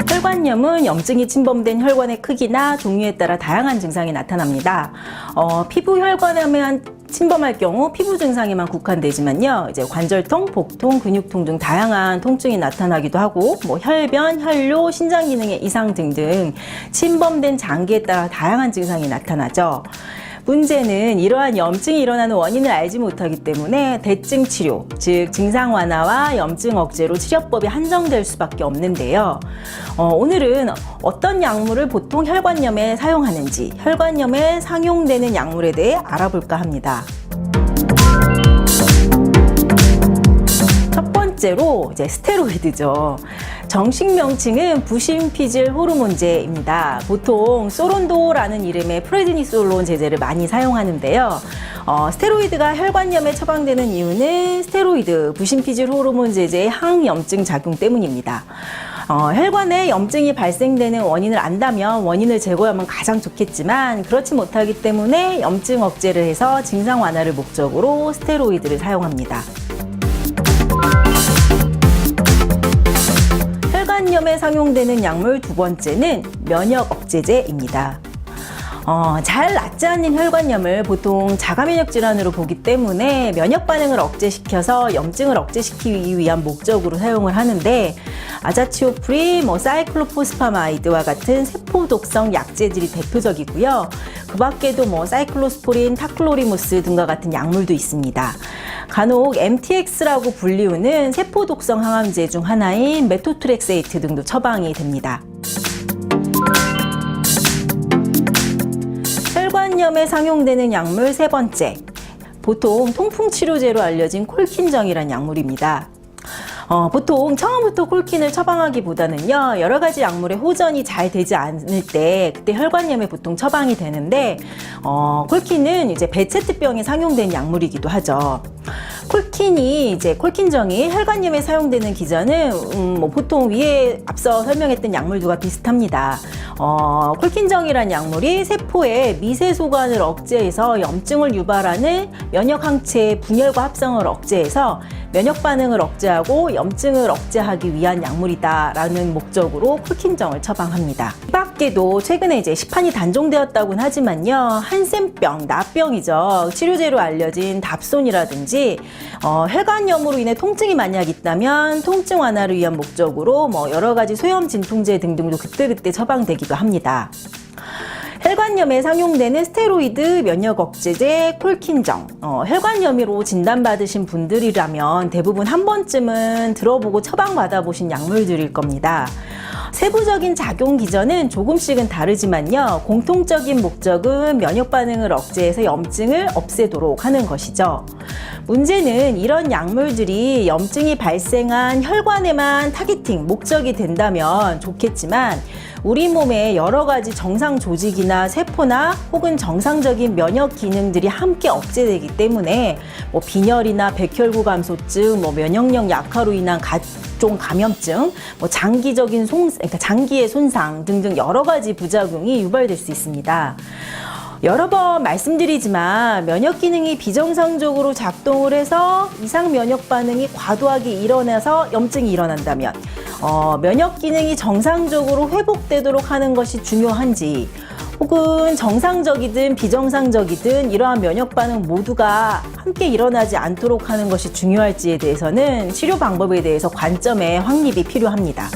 혈관염은 염증이 침범된 혈관의 크기나 종류에 따라 다양한 증상이 나타납니다. 피부 혈관염에 침범할 경우 피부 증상에만 국한되지만요. 이제 관절통, 복통, 근육통 등 다양한 통증이 나타나기도 하고, 혈변, 혈뇨, 신장 기능의 이상 등등 침범된 장기에 따라 다양한 증상이 나타나죠. 문제는 이러한 염증이 일어나는 원인을 알지 못하기 때문에 대증 치료, 즉 증상 완화와 염증 억제로 치료법이 한정될 수밖에 없는데요. 오늘은 어떤 약물을 보통 혈관염에 사용하는지, 혈관염에 상용되는 약물에 대해 알아볼까 합니다. 첫 번째로 스테로이드죠. 정식 명칭은 부심피질 호르몬제입니다. 보통 소론도라는 이름의 프레드니솔론 제제를 많이 사용하는데요. 스테로이드가 혈관염에 처방되는 이유는 스테로이드, 부심피질 호르몬 제제의 항염증 작용 때문입니다. 혈관에 염증이 발생되는 원인을 안다면 원인을 제거하면 가장 좋겠지만 그렇지 못하기 때문에 염증 억제를 해서 증상 완화를 목적으로 스테로이드를 사용합니다. 혈관염에 상용되는 약물 두 번째는 면역 억제제입니다. 잘 낫지 않는 혈관염을 보통 자가면역 질환으로 보기 때문에 면역 반응을 억제시켜서 염증을 억제시키기 위한 목적으로 사용을 하는데, 아자치오프린, 사이클로포스파마이드와 같은 세포 독성 약제들이 대표적이고요. 그 밖에도 사이클로스포린, 타클로리무스 등과 같은 약물도 있습니다. 간혹 MTX라고 불리우는 세포 독성 항암제 중 하나인 메토트렉세이트 등도 처방이 됩니다. 혈관염에 상용되는 약물 세 번째, 보통 통풍 치료제로 알려진 콜킨정이란 약물입니다. 보통 처음부터 콜킨을 처방하기보다는요, 여러 가지 약물의 호전이 잘 되지 않을 때 그때 혈관염에 보통 처방이 되는데, 콜킨은 베체트병에 상용된 약물이기도 하죠. 콜킨정이 혈관염에 사용되는 기전은 보통 위에 앞서 설명했던 약물들과 비슷합니다. 콜킨정이란 약물이 세포의 미세 소관을 억제해서 염증을 유발하는 면역항체의 분열과 합성을 억제해서 면역 반응을 억제하고 염증을 억제하기 위한 약물이다라는 목적으로 콜킨정을 처방합니다. 이 밖에도 최근에 시판이 단종되었다고는 하지만요, 한센병, 나병이죠. 치료제로 알려진 답손이라든지 혈관염으로 인해 통증이 만약 있다면 통증 완화를 위한 목적으로 여러 가지 소염 진통제 등등도 그때그때 처방되기도 합니다. 혈관염에 상용되는 스테로이드, 면역 억제제, 콜킨정. 혈관염으로 진단받으신 분들이라면 대부분 한 번쯤은 들어보고 처방받아 보신 약물들일 겁니다. 세부적인 작용 기전은 조금씩은 다르지만요, 공통적인 목적은 면역 반응을 억제해서 염증을 없애도록 하는 것이죠. 문제는 이런 약물들이 염증이 발생한 혈관에만 타깃팅, 목적이 된다면 좋겠지만 우리 몸의 여러 가지 정상 조직이나 세포나 혹은 정상적인 면역 기능들이 함께 억제되기 때문에 빈혈이나 백혈구 감소증, 면역력 약화로 인한 각종 감염증, 장기적인 장기의 손상 등등 여러 가지 부작용이 유발될 수 있습니다. 여러 번 말씀드리지만 면역 기능이 비정상적으로 작동을 해서 이상 면역 반응이 과도하게 일어나서 염증이 일어난다면 면역 기능이 정상적으로 회복되도록 하는 것이 중요한지, 혹은 정상적이든 비정상적이든 이러한 면역 반응 모두가 함께 일어나지 않도록 하는 것이 중요할지에 대해서는 치료 방법에 대해서 관점의 확립이 필요합니다.